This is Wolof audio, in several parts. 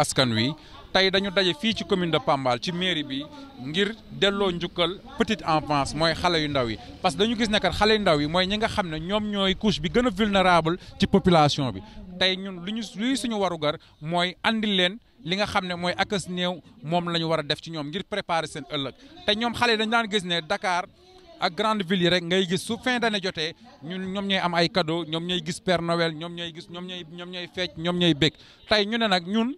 askan wi tey dañu daje fii ci commune de Pambal ci mairie bi ngir delloo njukkal petite enfance mooy xale yu ndaw yi parce que dañu gis ne kat xale yu ndaw yi mooy ñi nga xam ne ñoom ñooy couche bi gën a vulnérable ci population bi tey ñun luy suñu warugar mooy andil leen li nga xam ne mooy akas néew moom la ñu war a def ci ñoom ngir préparer seen ëllëg te ñoom xale yi dañu daan gis ne Dakar ak grande ville yi rek ngay gis su fin d'année jotee ñoom ñooy am ay cadeau ñoom ñooy gis Père Noël ñoom ñooy fecc ñoom ñooy bég tey ñu ne nag ñun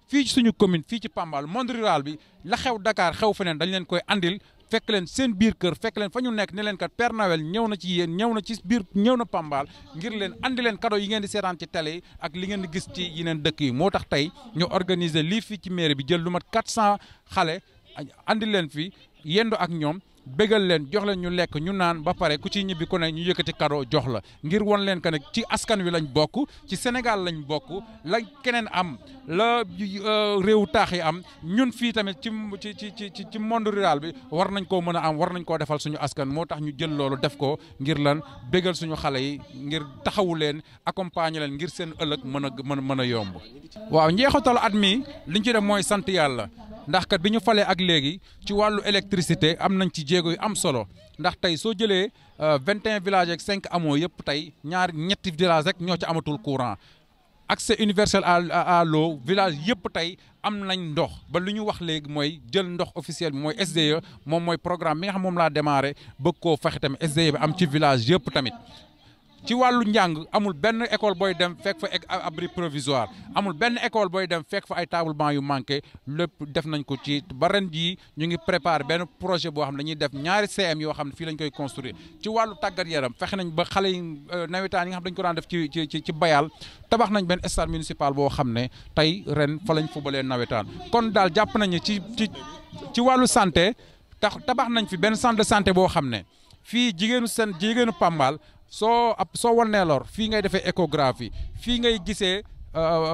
fii ci suñu commune fii ci Pambal monde rural bi la xew Dakar xew feneen dañ leen koy andil fekk leen seen biir kër fekk leen fa ñu nekk ne leen kat Père Noël ñëw na ci yéen ñëw na Pambal ngir leen andi leen cadeau yi ngeen di seetaan ci télé yi ak li ngeen di gis ci yeneen dëkk yi moo tax tey ñu organiser lii fii ci mairie bi jël lu mat 400 xale andi leen fi yendu ak ñoom bégal leen jox leen ñu lekk ñu naan ba pare ku ci ñibbi ku ne ñu yëkkati cadeau jox la ngir won leen que ne ci askan wi lañ bokk ci Sénégal lañ bokk la keneen am la réewu taax yi am ñun fii tamit ci monde rural bi war nañ koo mën a am war nañ koo defal suñu askan moo tax ñu jël loolu def ko ngir lan bégal suñu xale yi ngir taxawu leen accompagner leen ngir seen ëllëg mën a yomb. waaw njeexitalu at mi liñ ci def mooy sant yàlla. ndax kat bi ñu falee ak léegi ci wàllu électricité am nañ ci jéego yu am solo ndax tey soo jëlee 21 villages ak 5 hameaux yëpp tey ñetti villages rek ñoo ci amatul courant accès universel à l'eau village yëpp tey am nañ ndox ba lu ñu wax léegi mooy jël ndox officiel bi mooy SDE moom mooy programme bi nga xam moom laa démarré bëgg koo fexe tamit SDE bi am ci village yëpp tamit. ci wàllu njàng amul benn école booy dem fekk fa abri provisoire amul benn école booy dem fekk fa ay table banc yu manqué lépp def nañ ko ci ba ren jii ñu ngi préparé benn projet boo xam ne dañuy def ñaari CM yoo xam ne fii lañ koy construire ci wàllu tàggat yaram fexe nañ ba xale yi nawetaan yi nga xam dañ ko daan def ci bayal tabax nañ benn stade municipal boo xam ne tey ren fa lañ fubalee nawetaan kon daal jàpp nañu ci wàllu santé tabax nañ fi benn centre de santé boo xam ne fii jigéenu Pambal soo wannee lor fii ngay defee échographie fii ngay gisee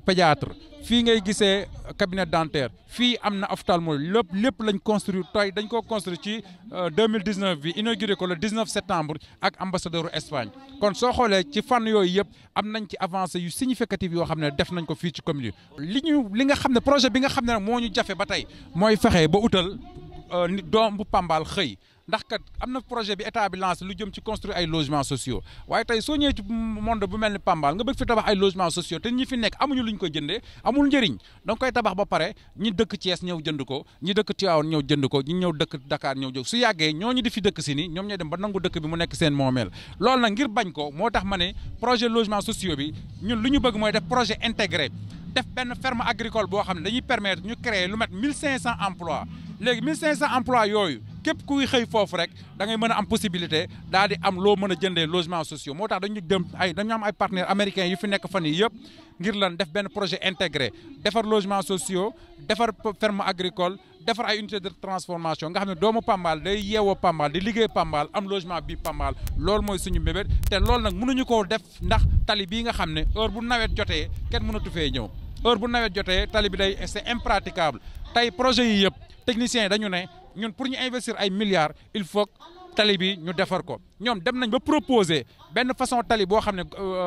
pédiatre fii ngay gisee cabinet dentaire fii am na ophtalmologie lépp lañ construire tey dañ ko construire ci 2019 bi inauguré ko le 19 septembre ak ambassadeur Espagne kon soo xoolee ci fànn yooyu yëpp am nañ ci avancé yu significative yoo xam ne def nañ ko fii ci commune li nga xam ne projet bi nga xam ne nag moo ñu jafe ba tey mooy fexe ba utal doom bu Pambal xëy ndax kat am na projet bi état bi lancé lu jëm ci construire ay logements sociaux waaye tey soo ñëwee ci monde bu mel ni Pambal nga bëgg fi tabax ay logements sociaux te ñi fi nekk amuñu luñ ko jëndee amul njëriñ danga koy tabax ba pare ñi dëkk Thiès ñëw jënd ko ñi dëkk Tivaouane ñëw jënd ko ñi ñëw dëkk Dakar ñëw jóg su yàggee ñooñu di fi dëkk si ni ñoom ñooy dem ba nangu dëkk bi mu nekk seen moomeel loolu nag ngir bañ ko moo tax ma ne projet logements sociaux bi ñun lu ñu bëgg mooy def projet intégré def benn ferme agricole boo xam ne dañuy permettre ñu créer lu mat 1500 emplois léegi 1500 emplois yooyu képp kuy xëy foofu rek da ngay mën a am possibilité daal di am loo mën a jëndee logements sociaux moo tax dañu am ay partenaires américains yu fi nekk fan yii yëpp ngir lan def benn projet intégré defar logements sociaux defar ferme agricole defar ay unité de transformation nga xam ne doomu Pambal day yeewoo Pambal di liggéey Pambal am logement bi Pambal loolu mooy suñu mbébét te loolu nag mënuñu koo def ndax tali bii nga xam ne heure bu nawet jotee kenn mënatu fee ñëw heure bu nawet jotee tali bi day c'est impraticable tey projet yi yëpp techniciens yi dañu ne ñun pour ñu investir ay milliards il faut tali bi ñu defar ko ñoom dem nañ ba proposer benn façon tali boo xam ne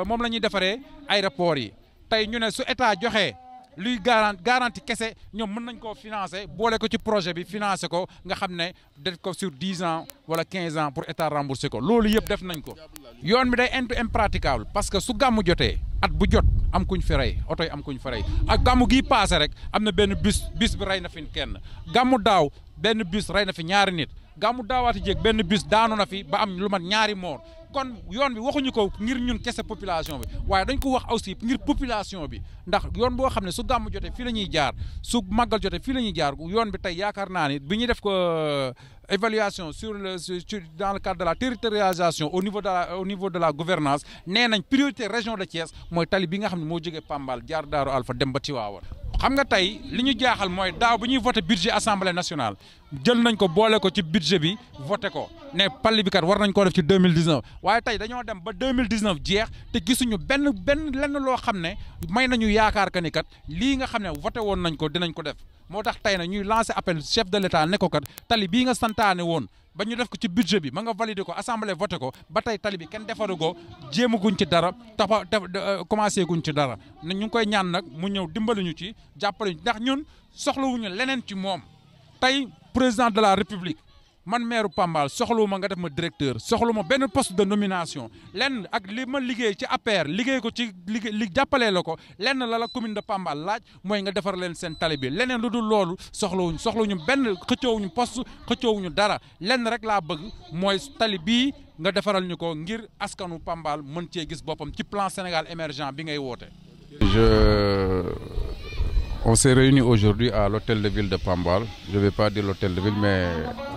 moom la ñuy defaree aéroport yi tey ñu ne su état joxee luy garantie kese ñoom mën nañ koo financer boole ko ci projet bi financer ko nga xam ne def ko sur 10 ans wala 15 ans pour état rembourser ko loolu yëpp def nañ ko yoon bi day impraticable parce que su gàmmu jotee at bu jot am kuñ fi rey oto yi am kuñ fi rey ak gàmmu gii passé rek am na benn bis bi rey na fi kenn gàmmu daaw benn bis rey na fi ñaari nit gàmmu daawaati jéeg benn bis daanu na fi ba am lu mat ñaari moor kon yoon bi waxuñu ko ngir ñun kese population bi waaye dañ ko wax aussi ngir population bi ndax yoon boo xam ne su gàmmu jotee fii la ñuy jaar su màggal jotee fii la ñuy jaar yoon bi tey yaakaar naa ni bi ñuy def ko évaluation dans le cadre de la territorialisation au niveau de la gouvernance nee nañ priorité région de Thiès mooy tali bi nga xam ne moo jógee Pambal jaar Daaru Alpha dem ba Tivaouane xam nga tey li ñu jaaxal mooy daaw bu ñuy voté budget assemblée nationale jël nañ ko boole ko ci budget bi voté ko ne pali bi kat war nañ koo def ci 2019 waaye tey dañoo dem ba 2019 jeex te gisuñu benn lenn loo xam ne may nañu yaakaar que ni kat lii nga xam ne voté woon nañ ko dinañ ko def moo tax tey na ñuy lancer appel chef de l'État ne ko kat tali bii nga santaane woon ba ñu def ko ci budget bi ma nga valider ko assemblée voté ko ba tey tali bi kenn defaru ko jéemaguñ ci dara commencé guñ ci dara ñu ngi koy ñaan nag mu ñëw dimbali ñu ci jàppale ñu ndax ñun soxlawuñu leneen ci moom tey président de la république man maire Pambal soxlawuma nga def ma directeur soxlawuma benn poste de nomination lenn ak li ma liggéey ci APR liggéey ko ci li jàppalee la ko lenn la commune de Pambal laaj mooy nga defar leen seen tali bi leneen lu dul loolu soxlawuñu benn xëccoowuñu poste xëccoowuñu dara lenn rek laa bëgg mooy tali bii nga defaral ñu ko ngir askanu Pambal mën cee gis boppam ci plan Sénégal émergent bi ngay woote. On s'est réunis aujourd'hui à l'hôtel de ville de Pambal. Je ne vais pas dire l'hôtel de ville, mais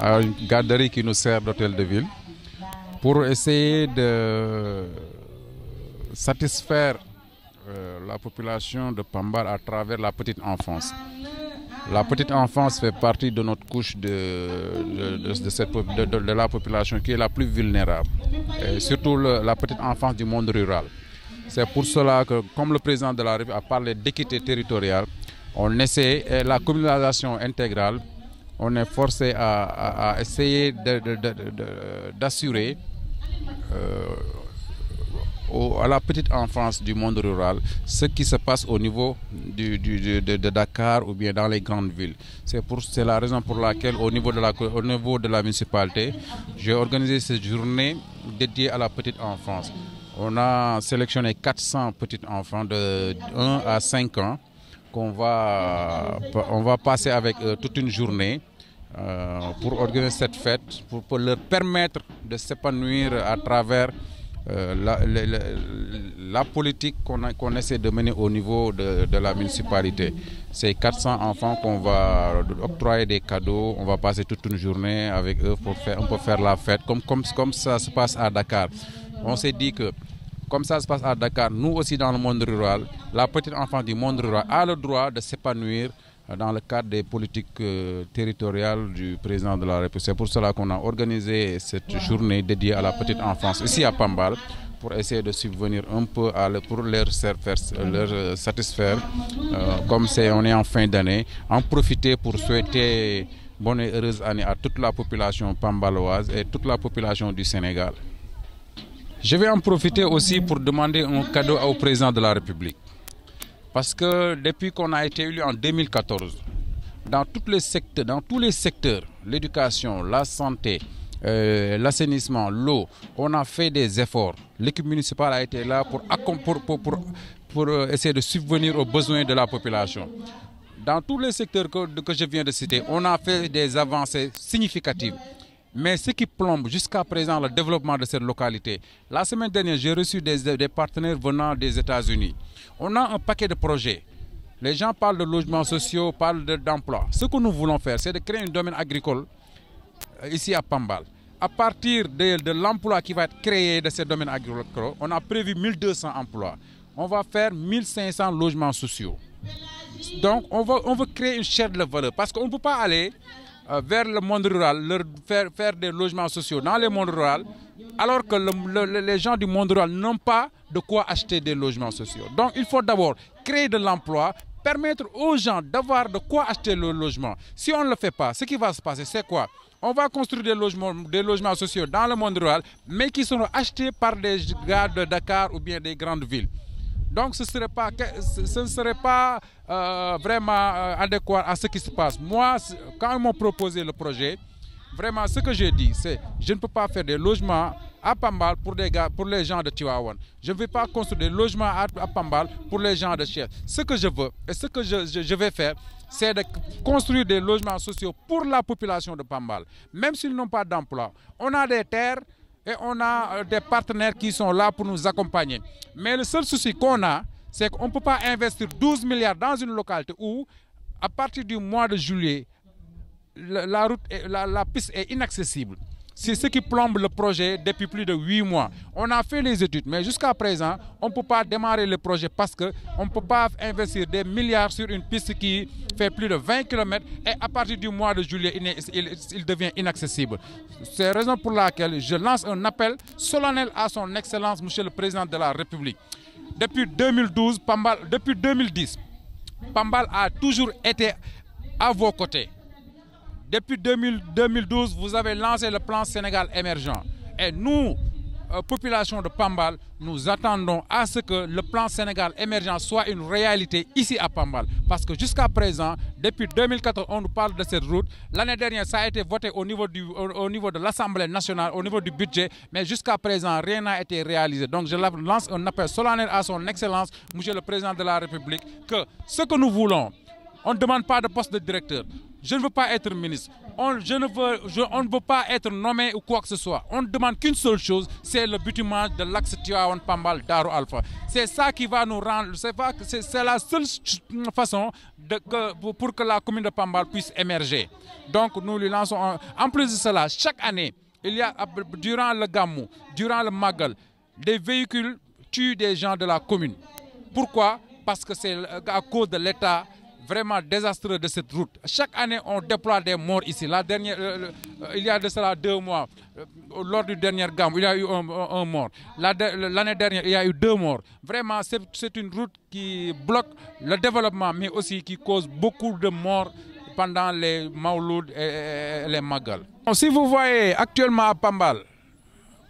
à une garderie qui nous sert d'hôtel de ville pour essayer de satisfaire la population de Pambal à travers la petite enfance. La petite enfance fait partie de notre couche de la population qui est la plus vulnérable, et surtout la petite enfance du monde rural. C'est pour cela que, comme le président de la République a parlé d'équité territoriale, on essaie, la communalisation intégrale, on est forcé à essayer d'assurer à la petite enfance du monde rural ce qui se passe au niveau de Dakar ou bien dans les grandes villes. C'est la raison pour laquelle au niveau de la municipalité, j'ai organisé cette journée dédiée à la petite enfance. On a sélectionné 400 petits enfants de 1 à 5 ans on va passer avec eux toute une journée pour organiser cette fête, pour leur permettre de s'épanouir à travers la politique qu'on essaie de mener au niveau de la municipalité. Ces 400 enfants qu'on va octroyer des cadeaux, on va passer toute une journée avec eux pour faire la fête, comme ça se passe à Dakar. On s'est dit que comme ça se passe à Dakar, nous aussi dans le monde rural, la petite enfant du monde rural a le droit de s'épanouir dans le cadre des politiques territoriales du président de la République. C'est pour cela qu'on a organisé cette journée dédiée à la petite enfance ici à Pambal pour essayer de subvenir un peu pour leur satisfaire. Comme on est en fin d'année, en profiter pour souhaiter bonne et heureuse année à toute la population pambaloise et toute la population du Sénégal. Je vais en profiter aussi pour demander un cadeau au président de la République. Parce que depuis qu'on a été élu en 2014, dans tous les secteurs, l'éducation, la santé, l'assainissement, l'eau, on a fait des efforts. L'équipe municipale a été là pour essayer de subvenir aux besoins de la population. Dans tous les secteurs que je viens de citer, on a fait des avancées significatives. Mais ce qui plombe jusqu'à présent le développement de cette localité, la semaine dernière, j'ai reçu des partenaires venant des États-Unis. On a un paquet de projets. Les gens parlent de logements sociaux, parlent d'emploi. Ce que nous voulons faire, c'est de créer un domaine agricole ici à Pambal. À partir de l'emploi qui va être créé de ces domaines agricoles, on a prévu 1200 emplois. On va faire 1500 logements sociaux. Donc, on veut créer une chaîne de valeur parce qu'on ne peut pas aller vers le monde rural, leur faire des logements sociaux dans le monde rural, alors que les gens du monde rural n'ont pas de quoi acheter des logements sociaux. Donc il faut d'abord créer de l'emploi, permettre aux gens d'avoir de quoi acheter le logement. Si on ne le fait pas, ce qui va se passer, c'est quoi? On va construire des logements sociaux dans le monde rural, mais qui seront achetés par des gars de Dakar ou bien des grandes villes. Donc ce ne serait pas vraiment adéquat à ce qui se passe. Moi, quand ils m'ont proposé le projet, vraiment ce que j'ai dit, c'est je ne peux pas faire des logements à Pambal pour les gens de Tivaouane. Je ne vais pas construire des logements à Pambal pour les gens de Thiès. Ce que je veux et ce que je vais faire, c'est de construire des logements sociaux pour la population de Pambal. Même s'ils n'ont pas d'emploi, on a des terres et on a des partenaires qui sont là pour nous accompagner. Mais le seul souci qu'on a, c'est qu'on ne peut pas investir 12 milliards dans une localité où, à partir du mois de juillet, la piste est inaccessible. C'est ce qui plombe le projet depuis plus de 8 mois. On a fait les études, mais jusqu'à présent, on ne peut pas démarrer le projet parce qu'on ne peut pas investir des milliards sur une piste qui fait plus de 20 km et à partir du mois de juillet, il devient inaccessible. C'est la raison pour laquelle je lance un appel solennel à son Excellence, Monsieur le Président de la République. Depuis 2010, Pambal a toujours été à vos côtés. Depuis 2012, vous avez lancé le plan Sénégal émergent. Et nous, population de Pambal, nous attendons à ce que le plan Sénégal émergent soit une réalité ici à Pambal. Parce que jusqu'à présent, depuis 2014, on nous parle de cette route. L'année dernière, ça a été voté au niveau de l'Assemblée nationale, au niveau du budget, mais jusqu'à présent, rien n'a été réalisé. Donc je lance un appel solennel à son Excellence, Monsieur le Président de la République, que ce que nous voulons, on ne demande pas de poste de directeur. Je ne veux pas être ministre. On ne veut pas être nommé ou quoi que ce soit. On ne demande qu'une seule chose, c'est le bitumage de l'axe Tivaouane-Pambal Darou Alpha. C'est ça qui va nous rendre, c'est la seule façon pour que la commune de Pambal puisse émerger. Donc nous lui lançons, en plus de cela, chaque année, il y a, durant le Gamou, durant le Magal, des véhicules tuent des gens de la commune. Pourquoi? Parce que c'est à cause de l'état vraiment désastreux de cette route. Chaque année, on déploie des morts ici. Il y a de cela 2 mois, lors du dernier gamme, il y a eu un mort. L'année dernière, il y a eu 2 morts. Vraiment, c'est une route qui bloque le développement, mais aussi qui cause beaucoup de morts pendant les Mauloud et les Magal. Si vous voyez actuellement à Pambal,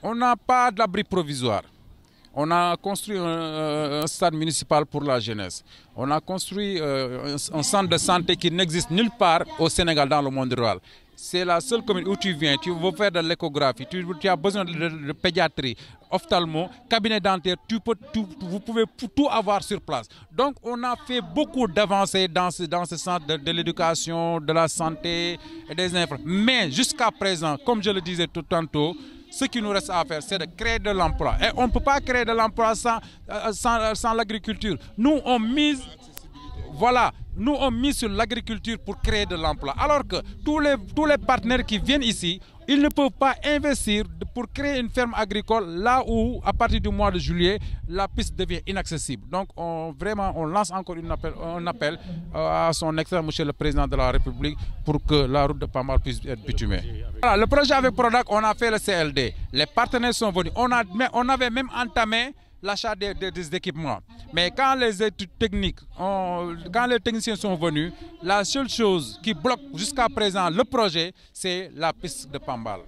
on n'a pas d'abri provisoire. On a construit un stade municipal pour la jeunesse. On a construit un centre de santé qui n'existe nulle part au Sénégal dans le monde rural. C'est la seule commune où tu viens, tu veux faire de l'échographie, tu as besoin de pédiatrie, ophtalmo, cabinet dentaire, vous pouvez tout avoir sur place. Donc on a fait beaucoup d'avancées dans ce centre de l'éducation, de la santé et des infrastructures. Mais jusqu'à présent, comme je le disais tout tantôt, ce qui nous reste à faire, c'est de créer de l'emploi. Et on ne peut pas créer de l'emploi sans l'agriculture. Nous, on mise sur l'agriculture pour créer de l'emploi. Alors que tous les partenaires qui viennent ici, ils ne peuvent pas investir pour créer une ferme agricole là où, à partir du mois de juillet, la piste devient inaccessible. Donc, on lance encore un appel à son Excellence, Monsieur le Président de la République, pour que la route de Pambal puisse être bitumée. Voilà, le projet avec Prodac, on a fait le CLD. Les partenaires sont venus. On avait même entamé l'achat des équipements. Mais quand les études techniques, quand les techniciens sont venus, la seule chose qui bloque jusqu'à présent le projet, c'est la piste de Pambal.